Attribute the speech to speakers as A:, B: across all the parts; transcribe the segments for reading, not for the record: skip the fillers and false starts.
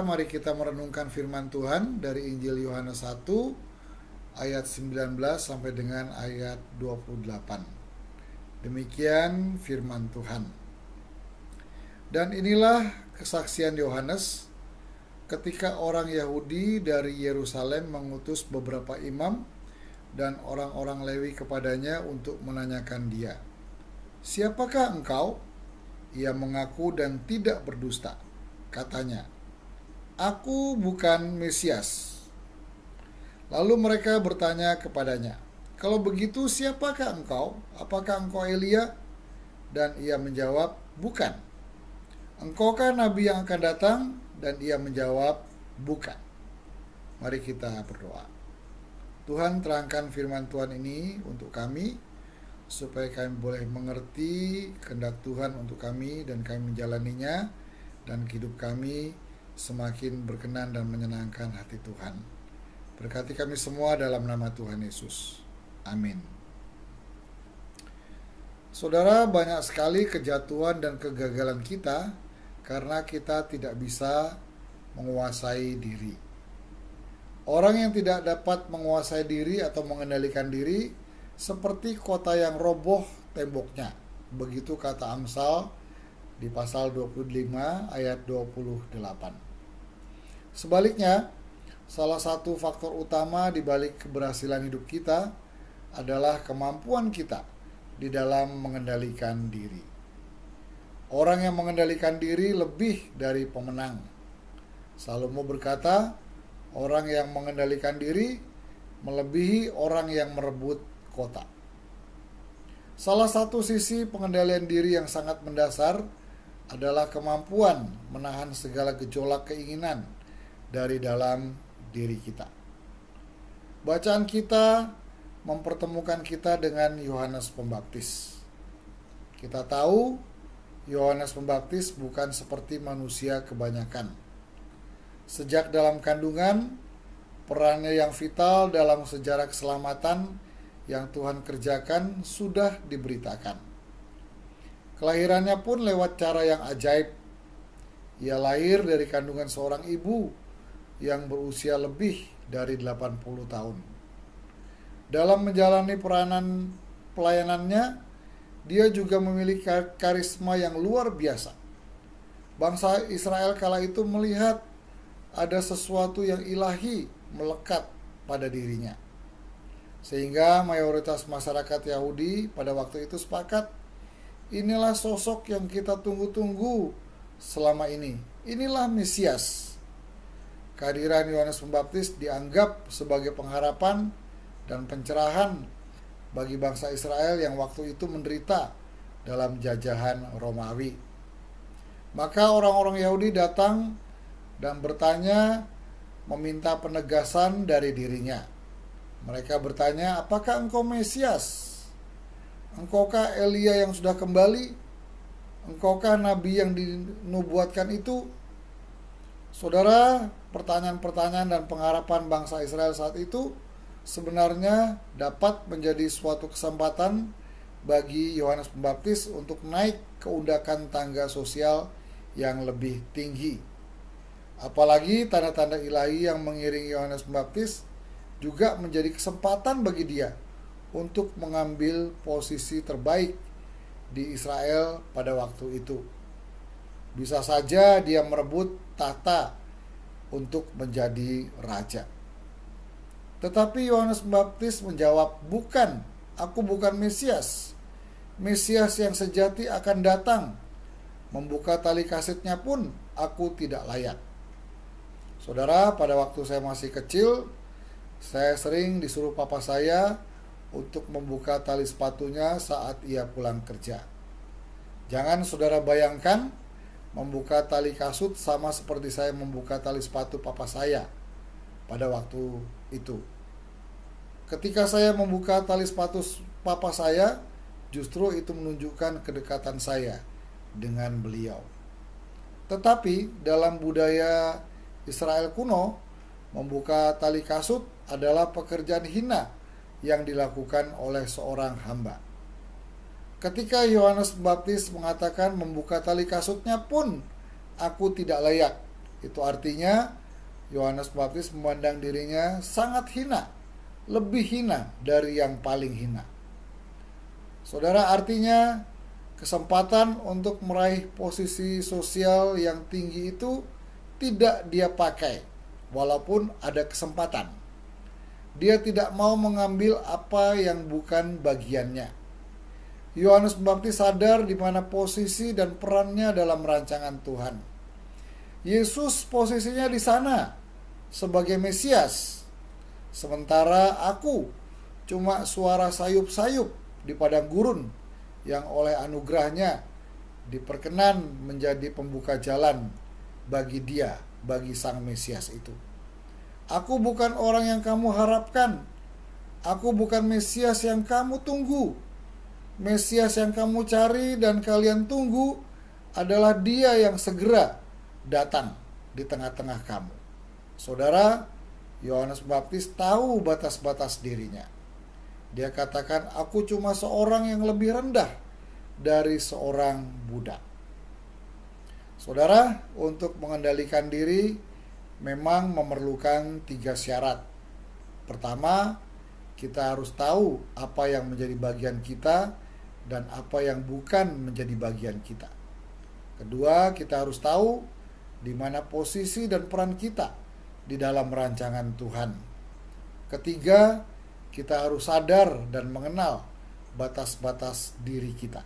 A: saudara, mari kita merenungkan firman Tuhan dari Injil Yohanes 1 ayat 19 sampai dengan ayat 28. Demikian firman Tuhan. Dan inilah kesaksian Yohanes ketika orang Yahudi dari Yerusalem mengutus beberapa imam dan orang-orang Lewi kepadanya untuk menanyakan dia, "Siapakah engkau?" Ia mengaku dan tidak berdusta. Katanya, "Aku bukan Mesias." Lalu mereka bertanya kepadanya, "Kalau begitu siapakah engkau? Apakah engkau Elia?" Dan ia menjawab, "Bukan." "Engkaukah nabi yang akan datang?" Dan ia menjawab, "Bukan." Mari kita berdoa. Tuhan, terangkan firman Tuhan ini untuk kami, supaya kami boleh mengerti kehendak Tuhan untuk kami dan kami menjalaninya, dan hidup kami semakin berkenan dan menyenangkan hati Tuhan. Berkati kami semua dalam nama Tuhan Yesus. Amin. Saudara, banyak sekali kejatuhan dan kegagalan kita karena kita tidak bisa menguasai diri. Orang yang tidak dapat menguasai diri atau mengendalikan diri seperti kota yang roboh temboknya. Begitu kata Amsal di pasal 25 ayat 28. Sebaliknya, salah satu faktor utama di balik keberhasilan hidup kita adalah kemampuan kita di dalam mengendalikan diri. Orang yang mengendalikan diri lebih dari pemenang. Salomo berkata, orang yang mengendalikan diri melebihi orang yang merebut kota. Salah satu sisi pengendalian diri yang sangat mendasar adalah kemampuan menahan segala gejolak keinginan dari dalam diri kita. Bacaan kita mempertemukan kita dengan Yohanes Pembaptis. Kita tahu Yohanes Pembaptis bukan seperti manusia kebanyakan. Sejak dalam kandungan, perannya yang vital dalam sejarah keselamatan yang Tuhan kerjakan sudah diberitakan. Kelahirannya pun lewat cara yang ajaib. Ia lahir dari kandungan seorang ibu yang berusia lebih dari 80 tahun. Dalam menjalani pelayanannya, dia juga memiliki karisma yang luar biasa. Bangsa Israel kala itu melihat ada sesuatu yang ilahi melekat pada dirinya. Sehingga mayoritas masyarakat Yahudi pada waktu itu sepakat, inilah sosok yang kita tunggu-tunggu selama ini. Inilah Mesias. Kehadiran Yohanes Pembaptis dianggap sebagai pengharapan dan pencerahan bagi bangsa Israel yang waktu itu menderita dalam jajahan Romawi. Maka orang-orang Yahudi datang dan bertanya, meminta penegasan dari dirinya. Mereka bertanya, "Apakah engkau Mesias? Engkaukah Elia yang sudah kembali? Engkaukah nabi yang dinubuatkan itu?" Saudara, pertanyaan-pertanyaan dan pengharapan bangsa Israel saat itu sebenarnya dapat menjadi suatu kesempatan bagi Yohanes Pembaptis untuk naik ke undakan tangga sosial yang lebih tinggi. Apalagi tanda-tanda ilahi yang mengiringi Yohanes Pembaptis juga menjadi kesempatan bagi dia untuk mengambil posisi terbaik di Israel pada waktu itu. Bisa saja dia merebut tahta untuk menjadi raja. Tetapi Yohanes Pembaptis menjawab, "Bukan, aku bukan Mesias. Mesias yang sejati akan datang. Membuka tali kasetnya pun aku tidak layak." Saudara, pada waktu saya masih kecil, saya sering disuruh papa saya untuk membuka tali sepatunya saat ia pulang kerja. Jangan saudara bayangkan membuka tali kasut sama seperti saya membuka tali sepatu papa saya pada waktu itu. Ketika saya membuka tali sepatu papa saya, justru itu menunjukkan kedekatan saya dengan beliau. Tetapi dalam budaya Israel kuno, membuka tali kasut adalah pekerjaan hina yang dilakukan oleh seorang hamba. Ketika Yohanes Pembaptis mengatakan membuka tali kasutnya pun aku tidak layak, Itu artinya Yohanes Pembaptis memandang dirinya sangat hina, lebih hina dari yang paling hina. Saudara, artinya kesempatan untuk meraih posisi sosial yang tinggi itu tidak dia pakai, walaupun ada kesempatan. Dia tidak mau mengambil apa yang bukan bagiannya. Yohanes Pembaptis sadar di mana posisi dan perannya dalam rancangan Tuhan. Yesus posisinya di sana sebagai Mesias, sementara aku cuma suara sayup-sayup di padang gurun yang oleh anugerahnya diperkenan menjadi pembuka jalan bagi dia, bagi sang Mesias itu. Aku bukan orang yang kamu harapkan. Aku bukan Mesias yang kamu tunggu. Mesias yang kamu cari dan kalian tunggu adalah Dia yang segera datang di tengah-tengah kamu. Saudara, Yohanes Pembaptis tahu batas-batas dirinya. Dia katakan, aku cuma seorang yang lebih rendah dari seorang budak. Saudara, untuk mengendalikan diri memang memerlukan 3 syarat. Pertama, kita harus tahu apa yang menjadi bagian kita dan apa yang bukan menjadi bagian kita. Kedua, kita harus tahu di mana posisi dan peran kita di dalam rancangan Tuhan. Ketiga, kita harus sadar dan mengenal batas-batas diri kita.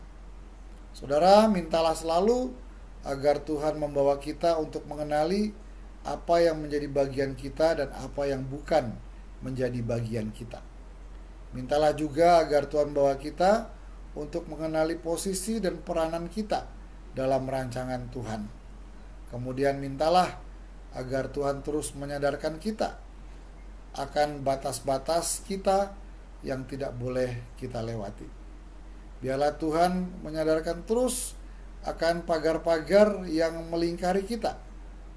A: Saudara, mintalah selalu agar Tuhan membawa kita untuk mengenali apa yang menjadi bagian kita dan apa yang bukan menjadi bagian kita. Mintalah juga agar Tuhan bawa kita untuk mengenali posisi dan peranan kita dalam rancangan Tuhan. Kemudian mintalah agar Tuhan terus menyadarkan kita akan batas-batas kita yang tidak boleh kita lewati. Biarlah Tuhan menyadarkan terus akan pagar-pagar yang melingkari kita,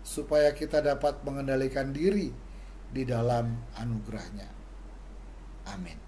A: supaya kita dapat mengendalikan diri di dalam anugerah-Nya. Amin.